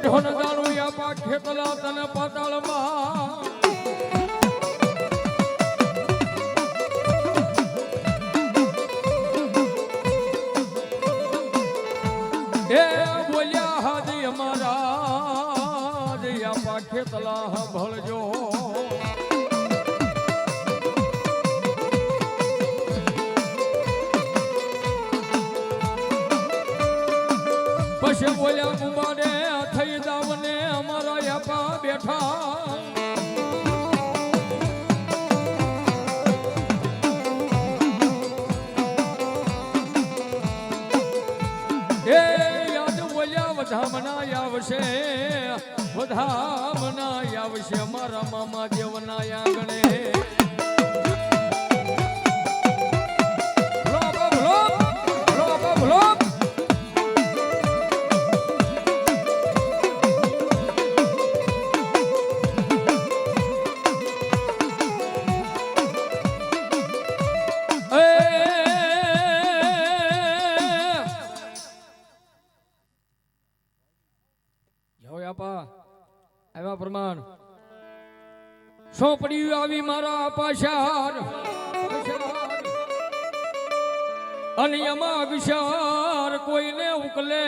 ઢોન જાણું આપા ખેતલા તને પાતાળમાં એ બોલ્યા હાજી અમારા આપા ખેતલા ભળજો પછી બોલ્યા કુંભારે થઈ જાવને અમારા યાપા બેઠા એ યાદ બોલ્યા વધામણા આવશે વધામણા આવશે અમારા મામા દેવના આંગણે આવ્યા પ્રમાણ સોંપડી આવી મારા પાશાર અને એમાં વિચાર કોઈને ઉકલે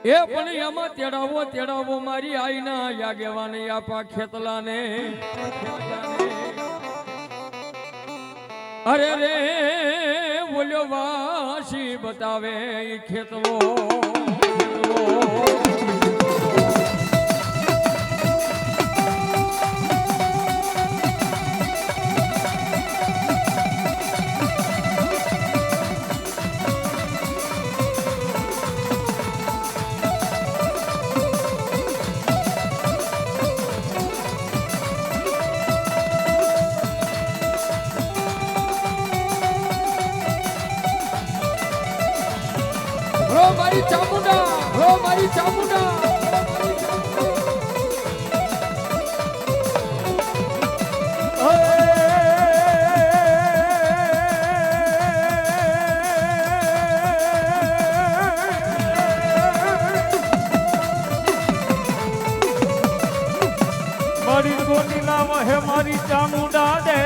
એ પણ એમાં તેડાવો મારી આઈના યાગેવાની આપા ખેતલાને અરે રે બોલ્યો વાસી બતાવે ખેતવો મારી ચામુંડા હો મારી ચામુંડા મારી કોની નામ હે મારી ચામુંડા દે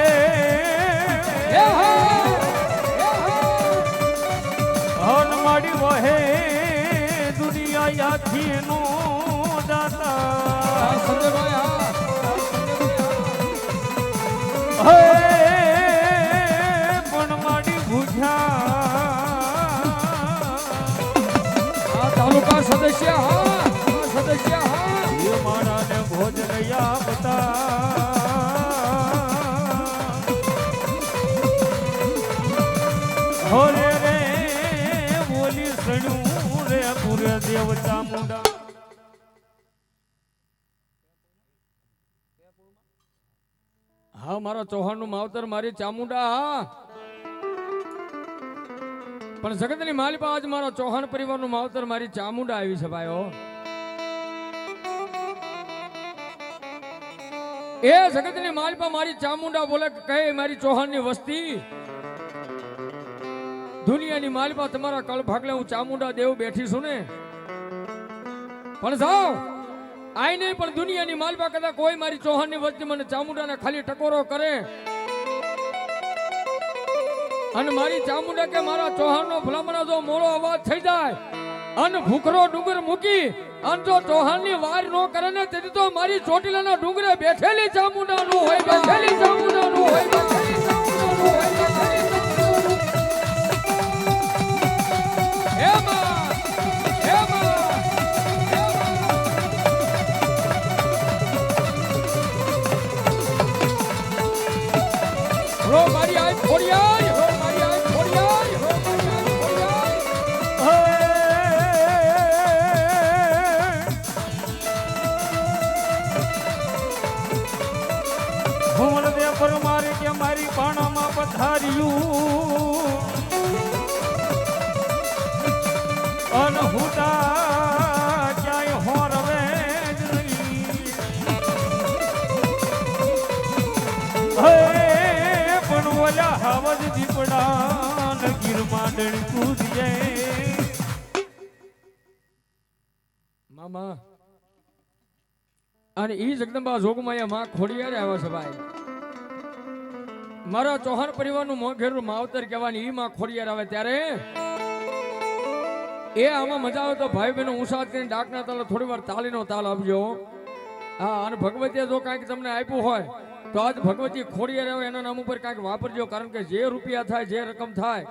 હન મારી વહે દુનિયા યાથી નો દાતા હે પણ મારી ભૂજા તાલુકા સદસ્ય સદસ્ય એ મારા ને ભોજન આપતા હોરે રે બોલી સણું રે પૂરે દેવ ચામુંડા હા મારા ચૌહાણ નું માવતર મારી ચામુંડા પણ જગતની માલિપા આજ મારા ચૌહાણ પરિવાર નું માવતર મારી ચામુંડા આવી છે ભાઈઓ એ જગતની માલિપા મારી ચામુંડા બોલે કહે મારી ચૌહાણ ની વસ્તી દુનિયાની માલિપા તમારા કળ ભાગલે હું ચામુંડા દેવ બેઠી છું ને પણ જાઓ આઈ નહીં પણ દુનિયાની માલિપા કદાચ કોઈ મારી ચૌહાણની વસ્તી મને ચામુંડાને ખાલી ટકોરો કરે અને મારી ચામુંડા કે મારા ચૌહાણનો ભલામણા જો મોડો અવાજ થઈ જાય અને ભૂખરો ડુંગર મૂકી અને જો ચૌહાણની વાર નો કરે ને તેથી તો મારી ચોટીલાના ડુંગરે બેઠેલી ચામુંડા નો હોય બેઠેલી ચામુંડા નો હોય બેઠેલી ચામુંડા નો હોય મારી આઈ ફોડિયાઈ હો મારી આઈ ફોડિયાઈ હો મારી આઈ ફોડિયાઈ ભૂલ દે પર મારે કે મારી પાણામાં પથાર્યું અન હુડા ક્યાંય હોરવે જ નહીં હે પણ ઓલા હવજ દીપડા ગીર માંડણ કૂદી જય મામા અને ઈ જગદંબા જોગમાયા માં ખોડિયારે આવ્યા છે ભાઈ. મારા ચૌહાણ પરિવારનું મોઘેરું માવતર કહેવાની ઈ માં ખોડિયાર આવે ત્યારે એ આમાં મજા આવે તો ભાઈ બહેનો ઉષાદ કરીને ડાકના તાલે થોડી વાર તાલીનો તાલ આપજો. હા, અને ભગવતીએ જો કાંઈક તમને આપ્યું હોય તો આજ ભગવતી ખોડિયાર આવે એના નામ ઉપર કાંઈક વાપરજો. કારણ કે જે રૂપિયા થાય, જે રકમ થાય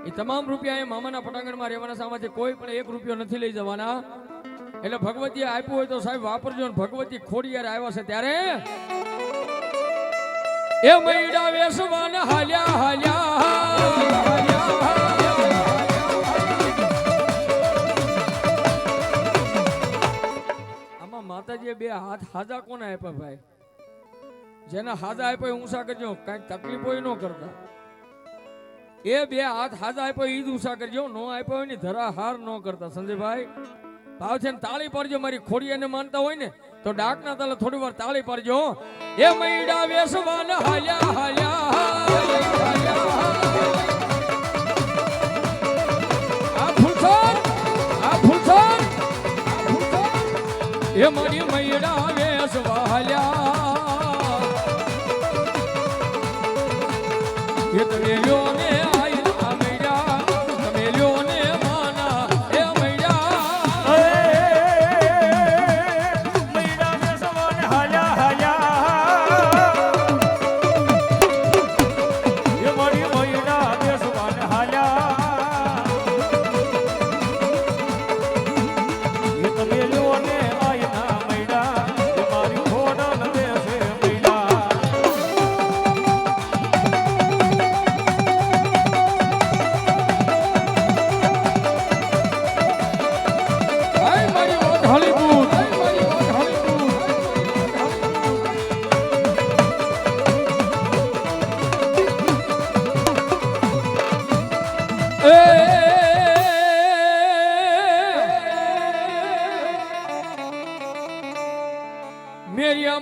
એ તમામ રૂપિયા એ મામાના પટાંગણમાં રહેવાના. સામાથી કોઈ પણ એક રૂપિયો નથી લઈ જવાના. એટલે ભગવતીએ આપ્યું હોય તો સાહેબ વાપરજો. ભગવતી ખોડિયાર આવ્યા છે ત્યારે એ મૈડા વેસવાના હાલ્યા આમાં માતાજીએ બે હાથ હાજા કોને આપ્યા ભાઈ? જેના હાજા આપ્યા ઊંચા કરજો, કઈક તકલીફ હોય ન કરતા. એ બે હાથ હાજા આપ્યો ઈ જ ઊંચા કરજો, નો આપ્યો હોય ને ધરા હાર ન કરતા. સંજયભાઈ ભાવ છે ને તાળી પાડજો. મારી ખોડિયાને માનતા હોય ને તો ડાકના તાલે થોડી વાર તાળી પાડજો. એ મૈડા વેસવાન હાલ્યા આ ફૂલસર એ મારી મૈડા વેસવા હાલ્યા એ તમે લ્યો ને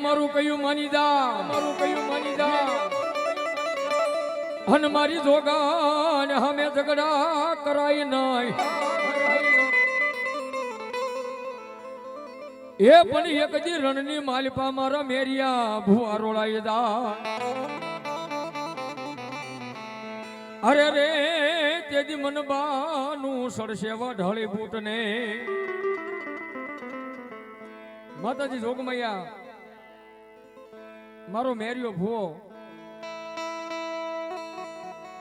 મારું કયું માની જા અને મારી જોગાન હમે ઝઘડા કરાય નહીં. એ પણ એક દી રણની માલિપા મારા મેરિયા ભુવા રોળાય દા. અરે રે તેદી મનબાનું સડશે ઢળી બૂટ ને. માતાજી જોગમૈયા મારો મેરિયો ભુવો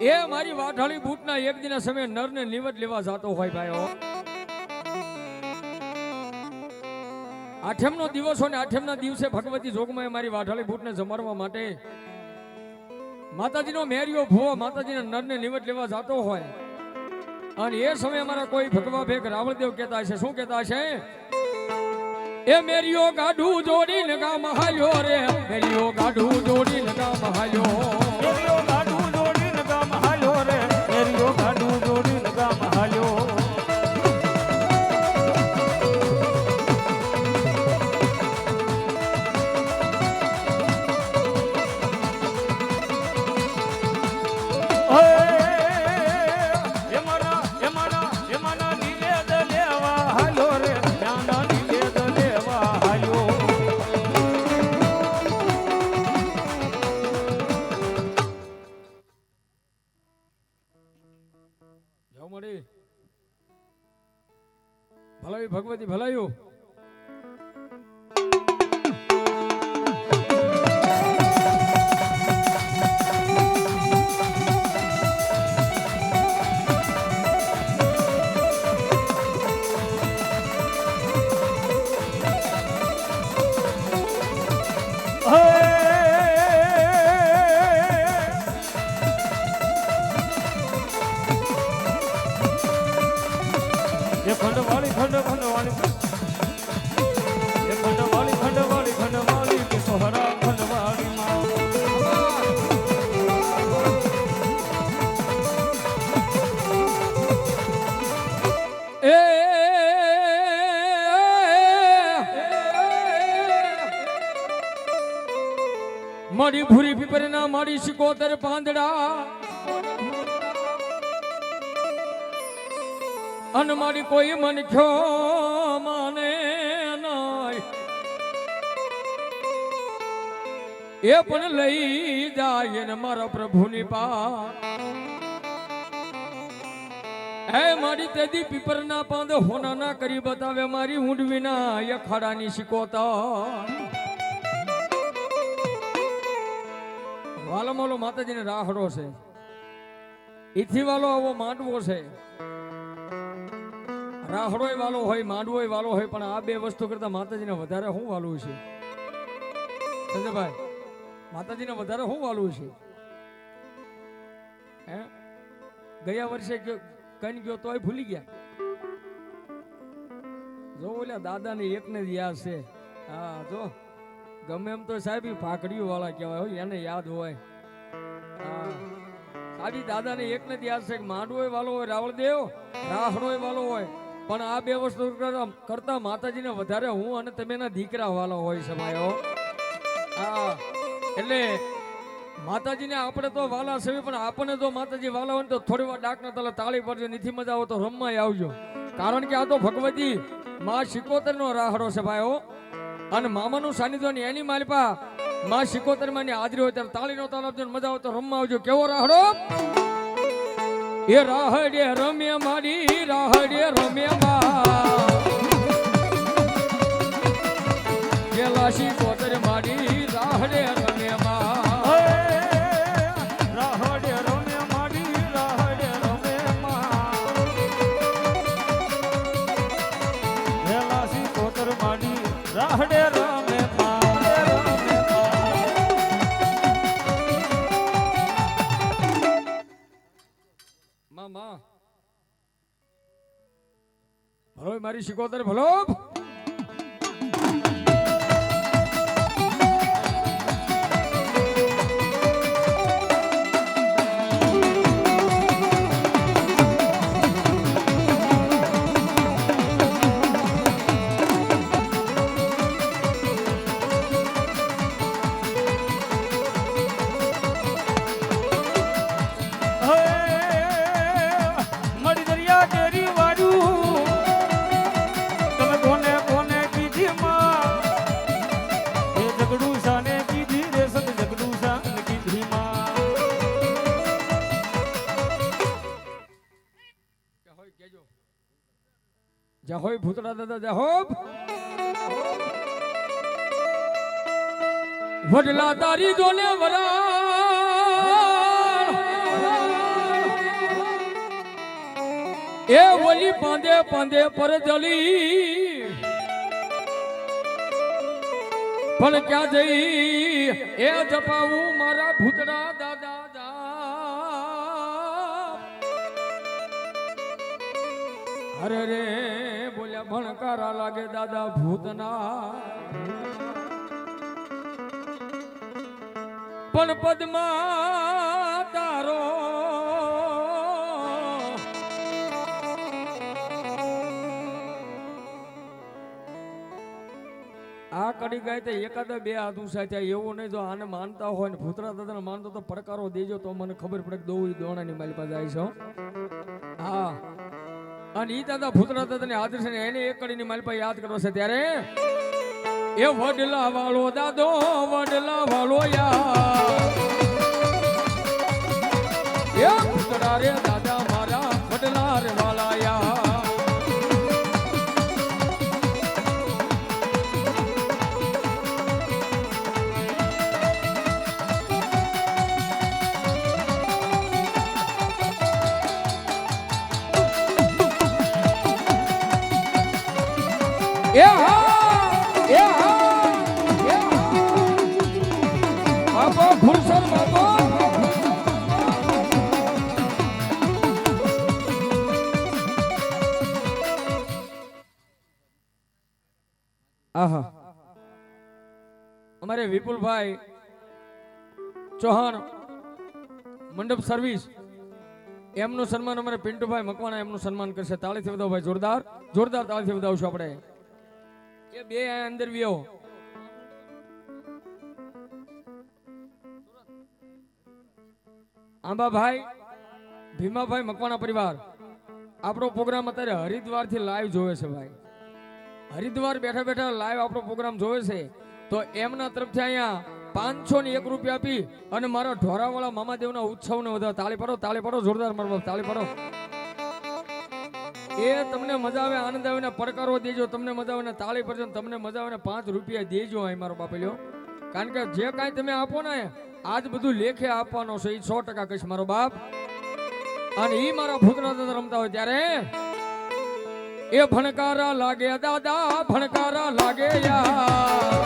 એ મારી વાઢાળી બૂટના એક દિના સમય નરને નિવટ લેવા જતો હોય ભાઈઓ. આઠમનો દિવસ હોય ને આઠમના દિવસે ભગવતી જોગમાએ મારી વાઢાળી બૂટને જમાડવા માટે માતાજીનો મેરિયો ભુવો માતાજીના નરને નિવટ લેવા જતો હોય. અને એ સમયે અમારા કોઈ ભગવા ભેગ રાવણદેવ કહેતા છે. શું કહેતા છે? એ મેરિયો ગાઢું જોડી લગા મહાલ્યો રે, મેરિયો ગાઢું જોડી લગા મહાલ્યો, મેરિયો ગાઢું જોડી લગા મહાલ્યો રે, મેરિયો ગાઢું જોડી લગા મહાલ્યો. ભલાઈ ભગવતી ભલાયું. ખંડવાળી ખંડવાળી ખંડવાળી ખંડવાળી ખંડવાળી કે સોહરા ખંડવાળી એ મારી ભૂરી પીપરના મારી શિકોતર પાંદડા અન મારી કોઈ મન ખ્યો માને નહીં એ પણ લઈ જાય ને મારા પ્રભુની પા હે મારી તેદી પીપરના પાંદ હોના ના કરી બતાવે મારી ઊંડવીના અખાડાની શિકોતા વાલો મોલો માતાજીને રાહડો છે ઈથી વાલો આવો માંડવો છે રાહડોય વાલો હોય માંડવોય વાલો હોય પણ આ બે વસ્તુ કરતા માતાજીને વધારે શું વાલું છે સંજયભાઈ માતાજીને વધારે શું વાલું છે હે ગયા વર્ષે કઈ ગયો તોય ભૂલી ગયા જો ઓલા દાદાને એકને જ યાદ છે હા જો ગમે એમ તો સાહેબ પાકડીઓ વાળા કહેવાય હોય એને યાદ હોય હા સાબી દાદાને એકને જ યાદ છે કે માંડવોય વાલો હોય રાવળદેવ રાહડોય વાલો હોય પણ આ બે વસ્તુ કરતા માતાજીને વધારે હું અને તમે ના દીકરા વાલો હોય સમાયો હા એટલે માતાજીને આપણે તો વાલા છે પણ આપણને જો માતાજી વાલા હોય તો થોડી વાર ડાકના તલે તાળી પડજો નથી મજા આવે તો રમવાય આવજો કારણ કે આ તો ભગવતી માં શિકોતર નો રાહડો છે ભાઈઓ અને મામાનું સાનિધ્ય ને એની માલિપા માં શિકોતર માં ની હાજરી હોય ત્યારે તાળી નો તાલ આપજો મજા આવે તો રમવા આવજો કેવો રાહડો એ રાહડે રમ્યા મારી રાહડે રમ્યા ગેલા શિકોતર મારી રાહડે રમ્યા રાહડે રમે માડી રાહડે રમે વેલા સી કોતર માડી રાહડે રમે મામા ભલો મારી શિકોતર ભલો મડી દરિયા કેરી વાડું તમે કોને કોને કીધી માં એ જગડું સાને કીધી રે સત જગડું સાને કીધી માં જહોય ભૂતડા દાદા જહો વડલા તારી જોને વરા એ ઓલી પાંદે પાંદે પર જલી પણ ક્યાં જઈ એ જપાવું મારા ભૂતડા દાદા અરે રે બોલ્યા ભણકારા લાગે દાદા ભૂતના પણ પદ્મા તારો આ કડી ગાય તો એકાદ બે હાથ ઊંચા થાય એવું નહીં જો આને માનતા હોય ને ભૂતરા દાદાને માનતો તો પડકારો દેજો તો મને ખબર પડે કે દોડી દોણાની મારી પાસે જાય છે હા અને ઈ દાદા ભૂતરા દાદાને હાજર છે ને એને એક કડીની મારી પાસે યાદ કરો છે ત્યારે એ વડલા વાળો દાદો વડલા વાળો યા એ ભૂતરા રે દાદા મારા વડલા રે વાળા યા બાપો ફુરસર બાપો આહા અમારે વિપુલભાઈ ચૌહાણ મંડપ સર્વિસ એમનું સન્માન અમારે પિન્ટુભાઈ મકવાણા એમનું સન્માન કરશે તાળીથી વધાવો ભાઈ જોરદાર જોરદાર તાળીથી વધાવશું આપણે એ બે અંદર વ્યો આંબાભાઈ ભીમાભાઈ મકવાણા પરિવાર આપણો પ્રોગ્રામ અત્યારે હરિદ્વાર થી લાઈવ જોવે છે ભાઈ. હરિદ્વાર બેઠા બેઠા લાઈવ આપણો પ્રોગ્રામ જોવે છે. તો એમના તરફથી અહીંયા 501 રૂપિયા આપી અને મારા ઢોરાવાળા મામાદેવના ઉત્સવને વધારે તાળી પાડો જોરદાર મારો બાપ, તાળી પાડો. એ તમને મજા આવે, આનંદ આવે ને પડકારો દેજો, તમને મજા આવે ને તાળી પડજો, તમને મજા આવે ને 5 રૂપિયા દેજો અહીં મારો બાપ લ્યો. કારણ કે જે કાંઈ તમે આપો ને આજ બધું લેખે આપવાનો છે, એ 100% કહીશ મારો બાપ. અને ઈ મારા ભૂતના દાદા રમતા હોય ત્યારે એ ભણકારા લાગે દાદા, ભણકારા લાગે યાર,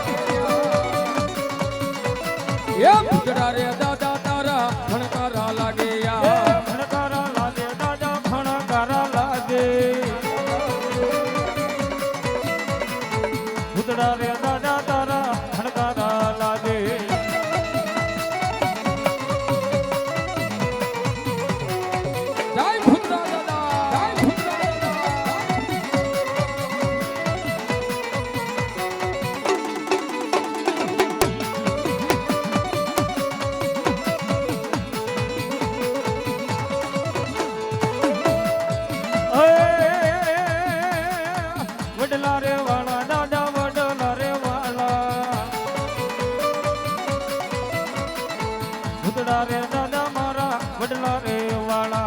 એ ભૂતડા રે દાદા તારા ભણકારા લાગે યાર, ભણકારા લાગે દાદા, ભણકારા લાગે. ભૂતડા રે દાદા તારા ભણકારા લાગે. જય ભૂતડા દાદા, જય ભૂતડા દાદા. વડલા રે વાળા દાદા, વડલા રે વાળા. ભૂતડા રે દાદા મારા, વડલા રે વાળા.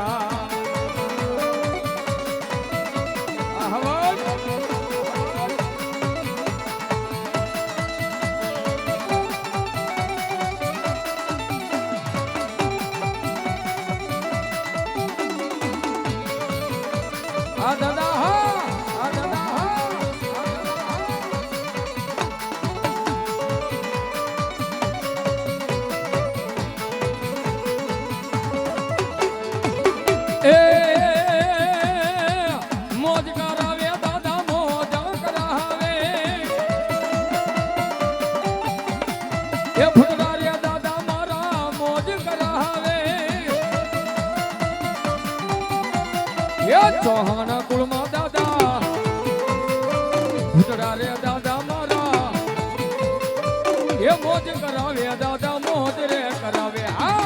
આ દાદા હા, આ દાદા હા. એ મોજ કરાવે દાદા, મોજ કરાવે. એ ભૂતડા રે દાદા મારા મોજ કરાવે. એ ચૌહાણ કુળમાં દાદા, ભૂતડા રે દાદા મારા એ મોજ કરાવે દાદા, મોજ રે કરાવે. હા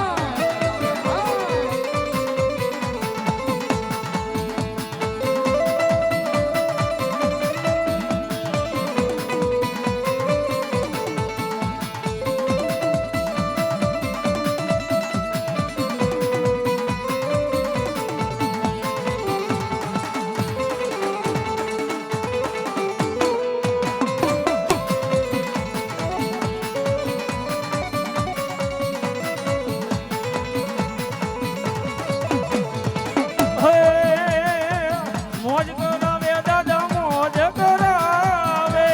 મોજ કરાવે દાદા, મોજ કરાવે.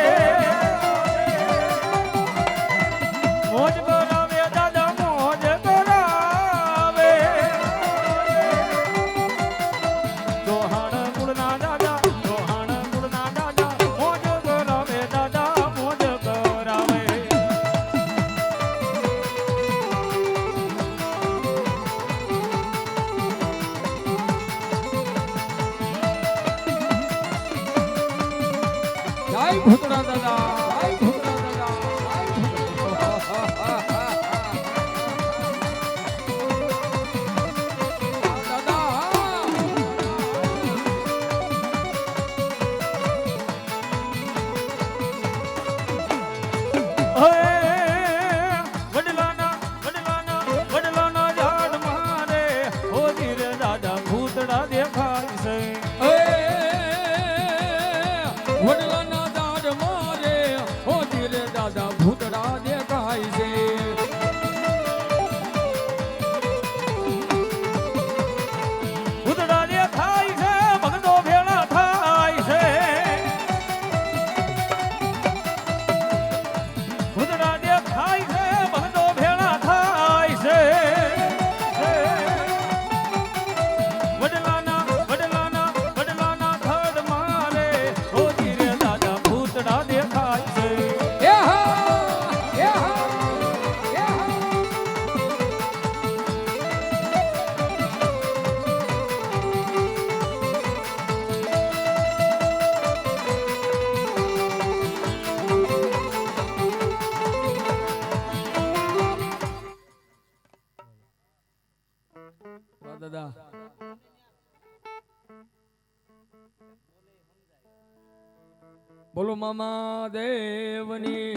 મોજ કરાવે દાદા, મોજ કરાવે. ચૌહાણ કુળના દાદા, ચૌહાણ કુળના દાદા, મોજ કરાવે દાદા, મોજ કરાવે. જય ભૂતડા દાદા, જય ભૂતડા દાદા, જય ભૂતડા વડલાના વડલાના વડલાના ઝાડ મારે હોજી રે દાદા, ભૂતડા દેખાય છે. વડલાના દાડ મારે હોજી રે દાદા, ભૂતડા દેખાય છે. ભૂતડા દેખાય છે, ભગતો ભેળા થાય છે. ભૂતડા દેખાય છે, ભગતો ભેળા થાય છે. વડલાના વડલાના વડલાના ધડ મારે હોજી રે દાદા, ભૂતડા દેખાય છે. એ હા, એ હા, એ હા. વાહ દાદા, બોલો મામા દેવની